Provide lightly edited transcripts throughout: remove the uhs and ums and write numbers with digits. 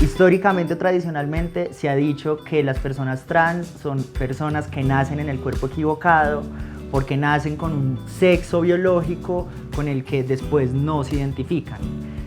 Históricamente o tradicionalmente se ha dicho que las personas trans son personas que nacen en el cuerpo equivocado porque nacen con un sexo biológico con el que después no se identifican.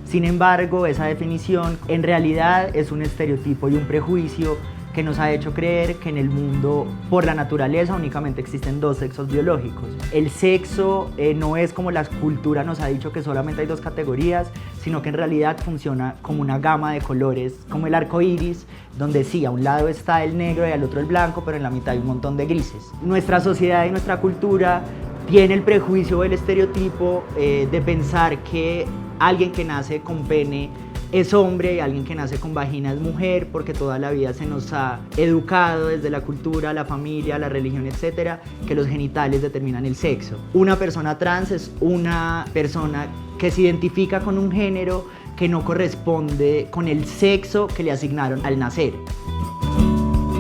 Sin embargo, esa definición en realidad es un estereotipo y un prejuicio que nos ha hecho creer que en el mundo, por la naturaleza, únicamente existen dos sexos biológicos. El sexo no es como la cultura nos ha dicho que solamente hay dos categorías, sino que en realidad funciona como una gama de colores, como el arco iris, donde sí, a un lado está el negro y al otro el blanco, pero en la mitad hay un montón de grises. Nuestra sociedad y nuestra cultura tiene el prejuicio o el estereotipo de pensar que alguien que nace con pene es hombre y alguien que nace con vagina es mujer, porque toda la vida se nos ha educado desde la cultura, la familia, la religión, etcétera, que los genitales determinan el sexo. Una persona trans es una persona que se identifica con un género que no corresponde con el sexo que le asignaron al nacer.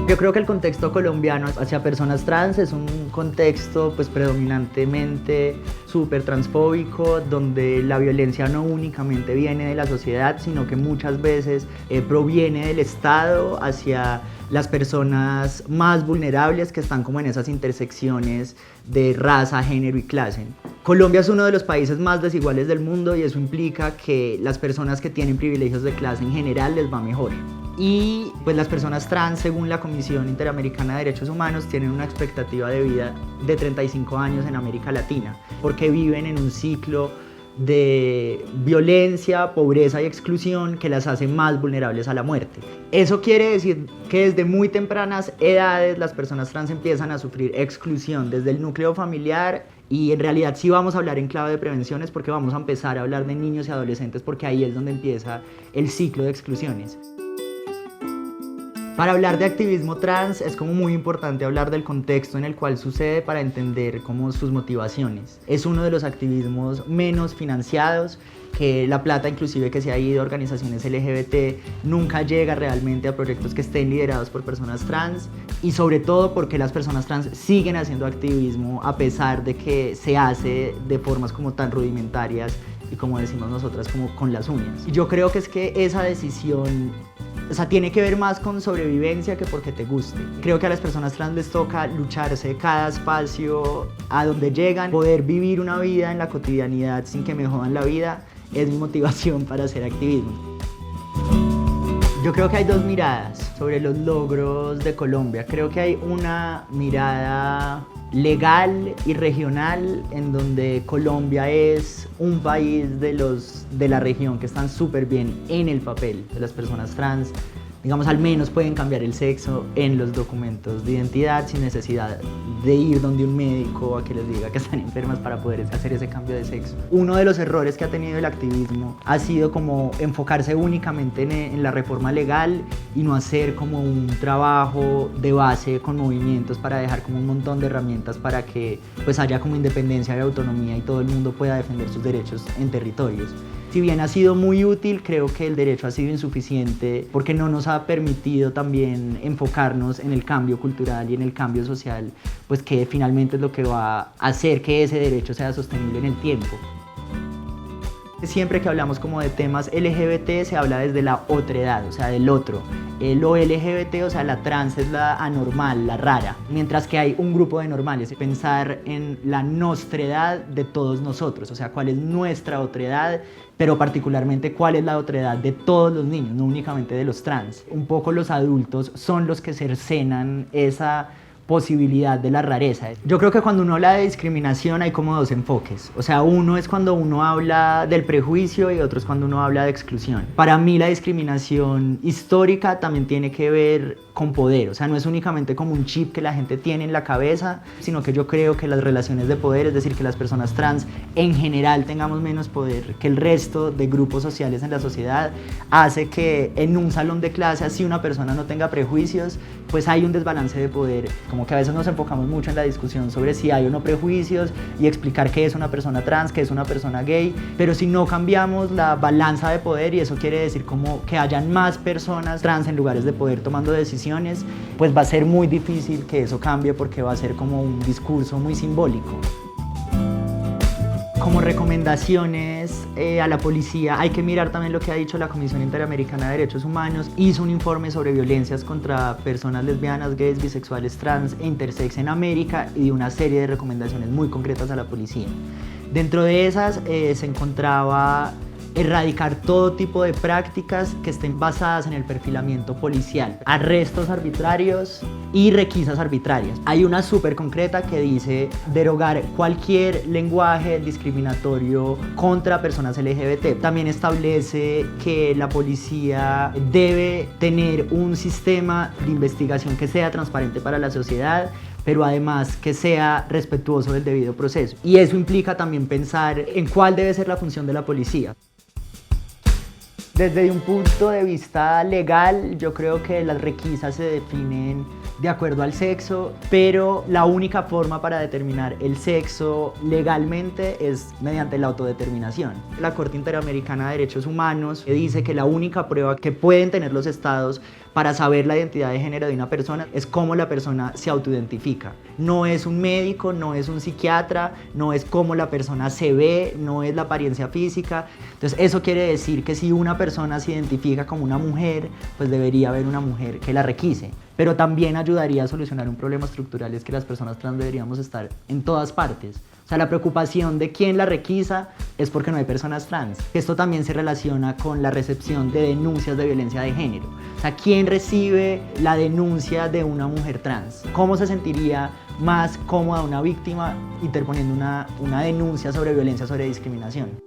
Yo creo que el contexto colombiano hacia personas trans es un contexto pues predominantemente súper transfóbico, donde la violencia no únicamente viene de la sociedad, sino que muchas veces proviene del Estado hacia las personas más vulnerables que están como en esas intersecciones de raza, género y clase. Colombia es uno de los países más desiguales del mundo y eso implica que las personas que tienen privilegios de clase en general les va mejor. Y pues las personas trans, según la Comisión Interamericana de Derechos Humanos, tienen una expectativa de vida de 35 años en América Latina, porque viven en un ciclo de violencia, pobreza y exclusión que las hace más vulnerables a la muerte. Eso quiere decir que desde muy tempranas edades las personas trans empiezan a sufrir exclusión desde el núcleo familiar, y en realidad sí vamos a hablar en clave de prevenciones porque vamos a empezar a hablar de niños y adolescentes, porque ahí es donde empieza el ciclo de exclusiones. Para hablar de activismo trans es como muy importante hablar del contexto en el cual sucede para entender como sus motivaciones. Es uno de los activismos menos financiados, que la plata inclusive que se ha ido a organizaciones LGBT nunca llega realmente a proyectos que estén liderados por personas trans, y sobre todo porque las personas trans siguen haciendo activismo a pesar de que se hace de formas como tan rudimentarias y, como decimos nosotras, como con las uñas. Y yo creo que es que esa decisión tiene que ver más con sobrevivencia que porque te guste. Creo que a las personas trans les toca lucharse cada espacio a donde llegan. Poder vivir una vida en la cotidianidad sin que me jodan la vida es mi motivación para hacer activismo. Yo creo que hay dos miradas sobre los logros de Colombia. Creo que hay una mirada legal y regional, en donde Colombia es un país de la región que están súper bien en el papel de las personas trans. Digamos, al menos pueden cambiar el sexo en los documentos de identidad sin necesidad de ir donde un médico a que les diga que están enfermas para poder hacer ese cambio de sexo. Uno de los errores que ha tenido el activismo ha sido como enfocarse únicamente en la reforma legal y no hacer como un trabajo de base con movimientos para dejar como un montón de herramientas para que pues haya como independencia y autonomía y todo el mundo pueda defender sus derechos en territorios. Si bien ha sido muy útil, creo que el derecho ha sido insuficiente porque no nos ha permitido también enfocarnos en el cambio cultural y en el cambio social, pues que finalmente es lo que va a hacer que ese derecho sea sostenible en el tiempo. Siempre que hablamos como de temas LGBT se habla desde la otredad, o sea, del otro. Lo LGBT, o sea, la trans es la anormal, la rara, mientras que hay un grupo de normales. Pensar en la nostredad de todos nosotros, o sea, cuál es nuestra otredad, pero particularmente cuál es la otredad de todos los niños, no únicamente de los trans. Un poco los adultos son los que cercenan esa posibilidad de la rareza. Yo creo que cuando uno habla de discriminación hay como dos enfoques. O sea, uno es cuando uno habla del prejuicio y otro es cuando uno habla de exclusión. Para mí la discriminación histórica también tiene que ver con poder. O sea, no es únicamente como un chip que la gente tiene en la cabeza, sino que yo creo que las relaciones de poder, es decir, que las personas trans en general tengamos menos poder que el resto de grupos sociales en la sociedad, hace que en un salón de clase, así una persona no tenga prejuicios, pues hay un desbalance de poder. Como que a veces nos enfocamos mucho en la discusión sobre si hay o no prejuicios y explicar qué es una persona trans, qué es una persona gay, pero si no cambiamos la balanza de poder, y eso quiere decir como que hayan más personas trans en lugares de poder tomando decisiones, pues va a ser muy difícil que eso cambie porque va a ser como un discurso muy simbólico. Como recomendaciones a la policía hay que mirar también lo que ha dicho la Comisión Interamericana de Derechos Humanos. Hizo un informe sobre violencias contra personas lesbianas, gays, bisexuales, trans e intersex en América y dio una serie de recomendaciones muy concretas a la policía. Dentro de esas se encontraba erradicar todo tipo de prácticas que estén basadas en el perfilamiento policial, arrestos arbitrarios y requisas arbitrarias. Hay una súper concreta que dice derogar cualquier lenguaje discriminatorio contra personas LGBT. También establece que la policía debe tener un sistema de investigación que sea transparente para la sociedad, pero además que sea respetuoso del debido proceso. Y eso implica también pensar en cuál debe ser la función de la policía. Desde un punto de vista legal, yo creo que las requisas se definen de acuerdo al sexo, pero la única forma para determinar el sexo legalmente es mediante la autodeterminación. La Corte Interamericana de Derechos Humanos dice que la única prueba que pueden tener los estados para saber la identidad de género de una persona es cómo la persona se autoidentifica. No es un médico, no es un psiquiatra, no es cómo la persona se ve, no es la apariencia física. Entonces eso quiere decir que si una persona se identifica como una mujer, pues debería haber una mujer que la requise. Pero también ayudaría a solucionar un problema estructural, es que las personas trans deberíamos estar en todas partes. O sea, la preocupación de quién la requisa es porque no hay personas trans. Esto también se relaciona con la recepción de denuncias de violencia de género. O sea, ¿quién recibe la denuncia de una mujer trans? ¿Cómo se sentiría más cómoda una víctima interponiendo una denuncia sobre violencia, sobre discriminación?